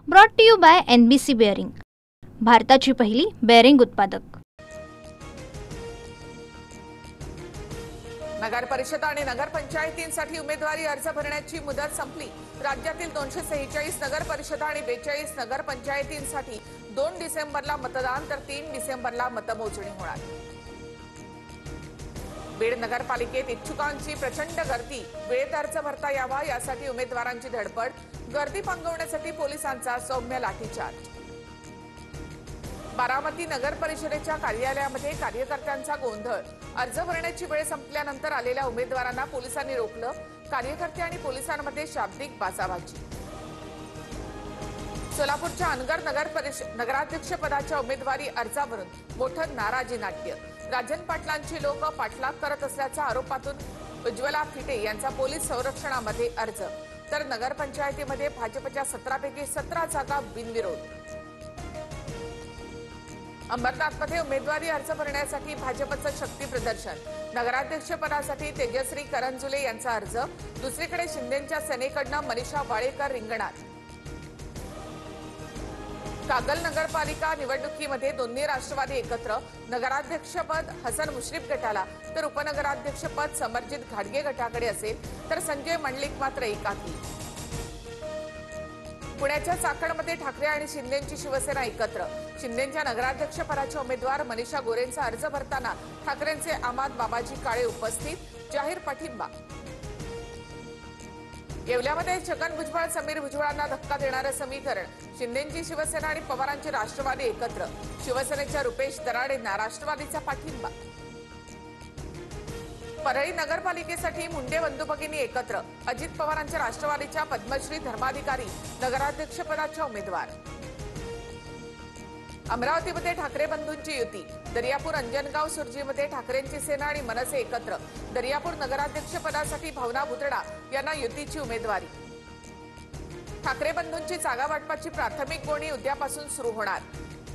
Brought to you by NBC bearing, भारताची पहिली bearing उत्पादक। नगर परिषद आणि नगरपंचायतींसाठी उमेदवारी अर्ज भरण्याची मुदत संपली। राज्यातील 246 नगर परिषद आणि 42 नगरपंचायतींसाठी 2 डिसेंबरला मतदान तर 3 डिसेंबरला मतमोजणी होणार। बीड नगरपालिकेत इच्छुकांची प्रचंड गर्दी, वेळेत अर्ज भरता यावा यासाठी उमेदवारांची धडपड, गर्दी पांगवण्यासाठी पोलिसांचा सौम्य लाठीचार्ज। बारामती नगर परिषदेच्या कार्यालयामध्ये कार्यकर्त्यांचा गोंधळ, अर्ज भरण्याची वेळ संपल्यानंतर आलेल्या उमेदवारांना पोलिसांनी रोखलं, कार्यकर्ते आणि पोलिसांमध्ये शाब्दिक बाचाबाची। सोलापूरच्या अनगर नगराध्यक्षपदाच्या उमेदवारी अर्जावरून मोठं नाराजी नाट्य, राजन पाटलांची लोक पाठलाग करत असल्याच्या आरोपातून उज्ज्वला फिटे यांचा पोलीस संरक्षणामध्ये अर्ज, तर नगरपंचायतीमध्ये भाजपच्या 17 पैकी 17 जागा बिनविरोध। अंबरनाथमध्ये उमेदवारी अर्ज भरण्यासाठी भाजपचं शक्ती प्रदर्शन, नगराध्यक्षपदासाठी तेजश्री करंजुले यांचा अर्ज, दुसरीकडे शिंदेंच्या सेनेकडनं मनीषा वाळेकर रिंगणात। कागल नगरपालिका निवडणुकीमध्ये दोन्ही राष्ट्रवादी एकत्र, नगराध्यक्षपद हसन मुश्रीफ गटाला तर उपनगराध्यक्षपद समरजित घाडगे गटाकडे असेल, तर संजय मंडलिक मात्र एकाकी। पुण्याच्या चाकणमध्ये ठाकरे आणि शिंदेंची शिवसेना एकत्र, शिंदेंच्या नगराध्यक्षपदाच्या उमेदवार मनीषा गोरेंचा अर्ज भरताना ठाकरेंचे अहमद बाबाजी काळे उपस्थित, जाहीर पाठिंबा। येवल्यामध्ये छगन भुजबळ समीर भुजबळांना धक्का देणारं समीकरण, शिंदेंची शिवसेना आणि पवारांची राष्ट्रवादी एकत्र, शिवसेनेच्या रुपेश दराडेंना राष्ट्रवादीचा पाठिंबा। परळी नगरपालिकेसाठी मुंडे बंधू-भगिनी एकत्र, अजित पवारांच्या राष्ट्रवादीच्या पद्मश्री धर्माधिकारी नगराध्यक्षपदाच्या उमेदवार। अमरावतीमध्ये ठाकरे बंधूंची युती, दर्यापूर अंजनगाव सुरजीमध्ये ठाकरेंची सेना आणि मनसे एकत्र, दर्यापूर नगराध्यक्षपदासाठी भावना भुतडा यांना युतीची उमेदवारी। ठाकरे बंधूंची जागा वाटपाची प्राथमिक बोलणी उद्यापासून सुरू होणार,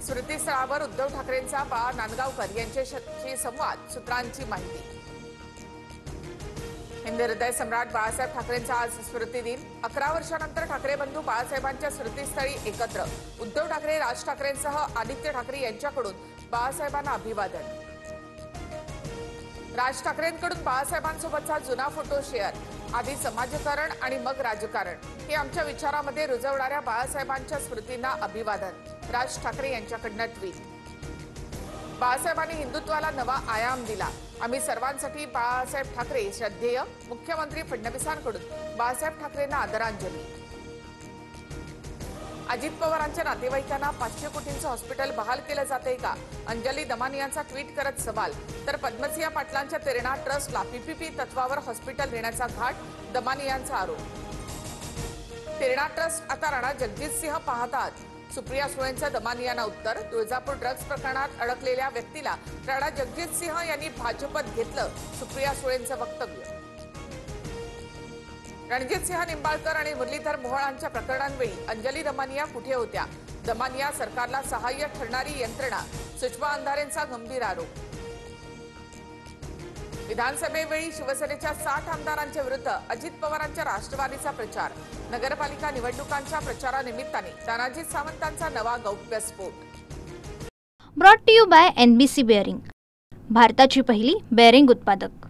स्मृतीस्थळावर उद्धव ठाकरेंचा बाळा नांदगावकर यांच्याशी संवाद, सूत्रांची माहिती। हिंद हृदय सम्राट बाळासाहेब ठाकरेंचा आज स्मृतिदिन, 11 वर्षांनंतर ठाकरे बंधू बाळासाहेबांच्या स्मृतीस्थळी एकत्र, उद्धव ठाकरे, राज ठाकरेंसह आदित्य ठाकरे यांच्याकडून बाळासाहेबांना अभिवादन। राज ठाकरेंकडून बाळासाहेबांसोबतचा जुना फोटो शेअर, आधी समाजकारण आणि मग राजकारण हे आमच्या विचारामध्ये रुजवणाऱ्या बाळासाहेबांच्या स्मृतींना अभिवादन, राज ठाकरे यांच्याकडनं ट्विट। बाळासाहेबांनी हिंदुत्वाला नवा आयाम दिला, आम्ही सर्वांसाठी बाळासाहेब ठाकरे श्रद्धेय, मुख्यमंत्री फडणवीसांकडून बाळासाहेब ठाकरेंना आदरांजली। अजित पवारांच्या नातेवाईकांना 500 कोटींचं हॉस्पिटल बहाल केलं जातंय का, अंजली दमानियांचा ट्विट करत सवाल, तर पद्मसिंह पाटलांच्या तेरणा ट्रस्टला PPP तत्वावर हॉस्पिटल देण्याचा घाट, दमानियांचा आरोप। तेरणा ट्रस्ट आता राणा जगजितसिंह पाहतात, सुप्रिया सुळेंचं दमानियांना उत्तर, तुळजापूर ड्रग्ज प्रकरणात अडकलेल्या व्यक्तीला राणा जगजितसिंह यांनी भाजपत घेतलं, सुप्रिया सुळेंचं वक्तव्य। रणजितसिंह निंबाळकर आणि मुरलीधर मोहोळांच्या प्रकरणांवेळी अंजली दमानिया कुठे होत्या, दमानिया सरकारला सहाय्य ठरणारी यंत्रणा, सुषमा अंधारेंचा गंभीर आरोप। विधानसभेवेळी शिवसेनेच्या 60 आमदारांच्या विरुद्ध अजित पवारांच्या राष्ट्रवादीचा प्रचार, नगरपालिका निवडणुकांच्या प्रचारानिमित्ताने तानाजी सावंतांचा नवा गौप्यस्फोट। Brought to you by NBC bearing, भारताची पहिली बेअरिंग उत्पादक।